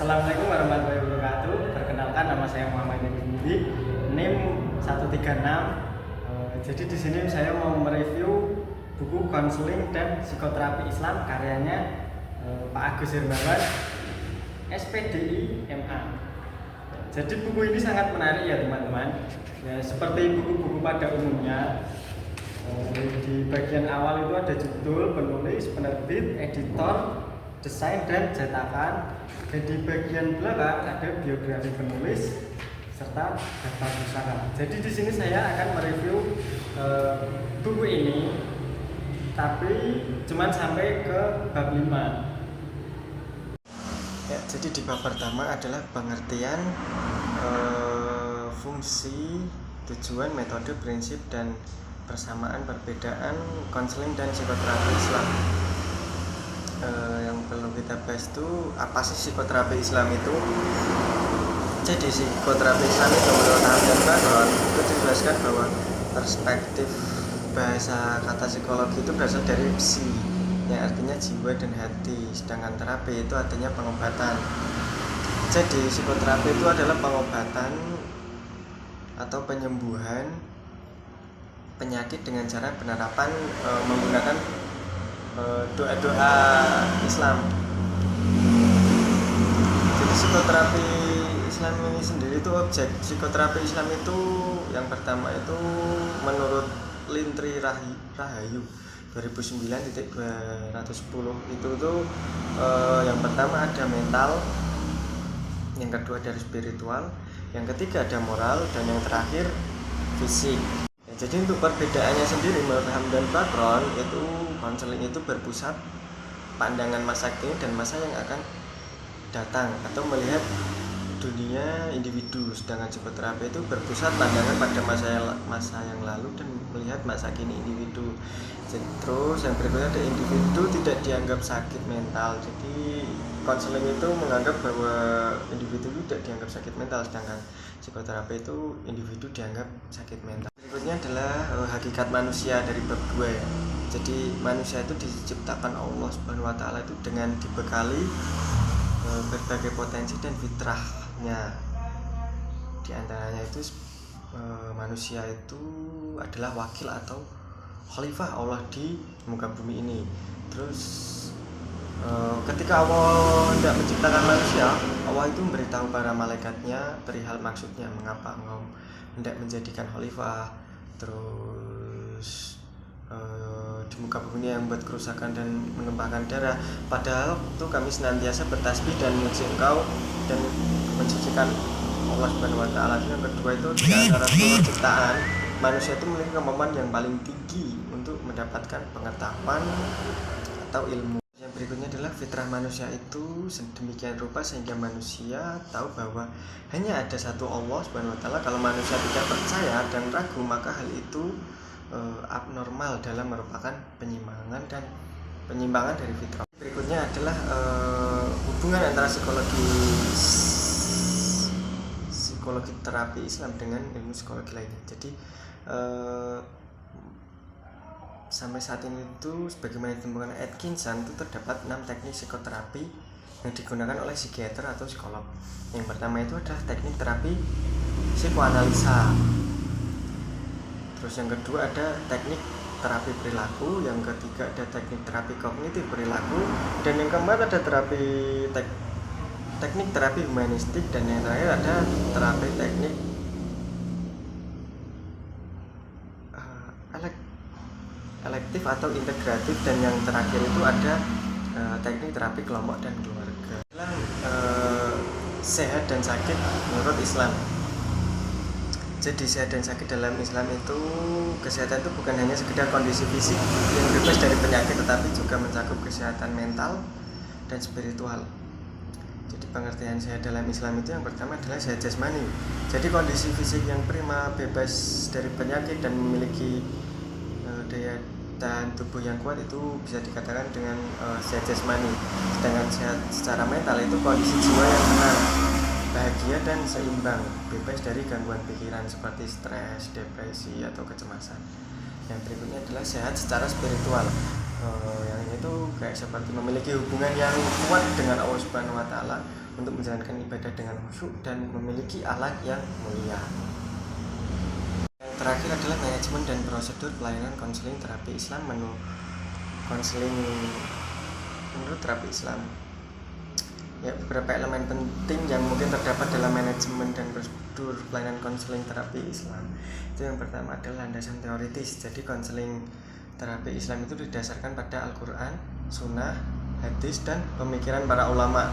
Assalamualaikum warahmatullahi wabarakatuh. Perkenalkan, nama saya Muhammad Budi, NIM 136. Jadi di sini saya mau mereview buku konseling dan psikoterapi Islam karyanya Pak Agus Hermawan, SPDI MA. Jadi buku ini sangat menarik ya teman-teman. Ya, seperti buku-buku pada umumnya, di bagian awal itu ada judul, penulis, penerbit, editor, desain dan cetakan. Dan di bagian belakang ada biografi penulis serta daftar usaha. Jadi di sini saya akan mereview buku ini, tapi cuman sampai ke bab 5. Ya, jadi di bab pertama adalah pengertian fungsi, tujuan, metode, prinsip, dan persamaan perbedaan konseling dan psikoterapi Islam. Yang perlu kita bahas itu apa sih psikoterapi Islam itu. Jadi psikoterapi Islam itu menurut Hamdan Baron itu dijelaskan bahwa perspektif bahasa kata psikologi itu berasal dari psi, yang artinya jiwa dan hati, sedangkan terapi itu artinya pengobatan. Jadi psikoterapi itu adalah pengobatan atau penyembuhan penyakit dengan cara penerapan menggunakan doa-doa Islam. Jadi psikoterapi Islam ini sendiri itu objek psikoterapi Islam itu yang pertama itu menurut Lintri Rahayu 2009.210 itu tuh yang pertama ada mental, yang kedua dari spiritual, yang ketiga ada moral, dan yang terakhir fisik. Jadi untuk perbedaannya sendiri menurut Hamdan Baron itu konseling itu berpusat pandangan masa kini dan masa yang akan datang atau melihat dunia individu, sedangkan psikoterapi itu berpusat pandangan pada masa yang lalu dan melihat masa kini individu. Terus yang berikutnya ada individu tidak dianggap sakit mental. Jadi konseling itu menganggap bahwa individu tidak dianggap sakit mental, sedangkan psikoterapi itu individu dianggap sakit mental. Berikutnya adalah hakikat manusia dari bab 2 ya. Jadi manusia itu diciptakan Allah Subhanahu wa taala itu dengan dibekali berbagai potensi dan fitrahnya. Di antaranya itu manusia itu adalah wakil atau khalifah Allah di muka bumi ini. Terus ketika Allah hendak menciptakan manusia, Allah itu memberitahu para malaikatnya perihal maksudnya, mengapa engkau hendak menjadikan khalifah, terus di muka bumi yang membuat kerusakan dan menumpahkan darah, padahal itu kami senantiasa bertasbih dan memuji engkau dan mensucikan Allah Subhanahu wa taala. Yang kedua itu di antara seluruh ciptaan, manusia itu memiliki kemampuan yang paling tinggi untuk mendapatkan pengetahuan atau ilmu. Yang berikutnya adalah fitrah manusia itu sedemikian rupa sehingga manusia tahu bahwa hanya ada satu Allah Subhanahu wa taala. Kalau manusia tidak percaya dan ragu, maka hal itu abnormal dalam merupakan penyimpangan dari fitrah. Berikutnya adalah hubungan antara psikologi terapi Islam dengan ilmu psikologi lainnya. Jadi sampai saat ini itu sebagaimana ditemukan Atkinson itu terdapat 6 teknik psikoterapi yang digunakan oleh psikiater atau psikolog. Yang pertama itu adalah teknik terapi psikoanalisa. Terus yang kedua ada teknik terapi perilaku, yang ketiga ada teknik terapi kognitif perilaku, dan yang keempat ada teknik terapi humanistik, dan yang terakhir ada terapi teknik elektif atau integratif, dan yang terakhir itu ada teknik terapi kelompok dan keluarga. Dalam sehat dan sakit menurut Islam. Jadi sehat dan sakit dalam Islam itu, kesehatan itu bukan hanya sekedar kondisi fisik yang bebas dari penyakit, tetapi juga mencakup kesehatan mental dan spiritual. Jadi pengertian sehat dalam Islam itu yang pertama adalah sehat jasmani. Jadi kondisi fisik yang prima, bebas dari penyakit dan memiliki daya tahan tubuh yang kuat itu bisa dikatakan dengan sehat jasmani. Sedangkan sehat secara mental itu kondisi jiwa yang tenang, bahagia dan seimbang, bebas dari gangguan pikiran seperti stres, depresi, atau kecemasan. Yang berikutnya adalah sehat secara spiritual. Yang itu kayak seperti memiliki hubungan yang kuat dengan Allah Subhanahu wa taala, untuk menjalankan ibadah dengan khusyuk dan memiliki akhlak yang mulia. Yang terakhir adalah manajemen dan prosedur pelayanan konseling terapi Islam menurut terapi Islam. Ya, beberapa elemen penting yang mungkin terdapat dalam manajemen dan prosedur pelayanan konseling terapi Islam. Itu yang pertama adalah landasan teoritis. Jadi konseling terapi Islam itu didasarkan pada Al-Quran, Sunnah, hadis, dan pemikiran para ulama.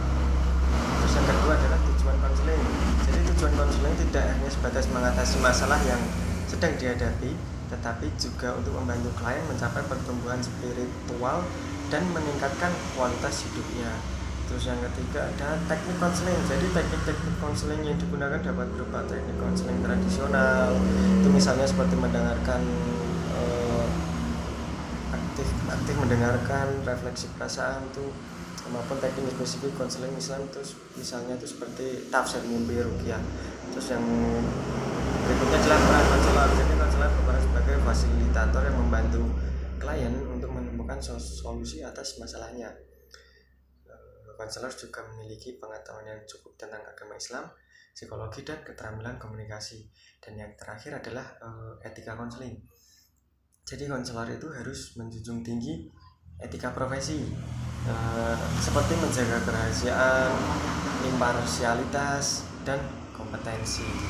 Terus yang kedua adalah tujuan konseling. Jadi tujuan konseling tidak hanya sebatas mengatasi masalah yang sedang dihadapi, tetapi juga untuk membantu klien mencapai pertumbuhan spiritual dan meningkatkan kualitas hidupnya. Terus yang ketiga ada teknik konseling. Jadi teknik-teknik konseling yang digunakan dapat berupa teknik konseling tradisional. Itu misalnya seperti mendengarkan aktif mendengarkan, refleksi perasaan itu, maupun teknik spesifik konseling Islam itu misalnya itu seperti tafsir mimpi, ruqyah. Terus yang berikutnya adalah peran konselor. Jadi konselor berperan sebagai fasilitator yang membantu klien untuk menemukan solusi atas masalahnya. Konselor juga memiliki pengetahuan yang cukup tentang agama Islam, psikologi, dan keterampilan komunikasi. Dan yang terakhir adalah etika konseling. Jadi konselor itu harus menjunjung tinggi etika profesi, seperti menjaga kerahasiaan, imparsialitas, dan kompetensi.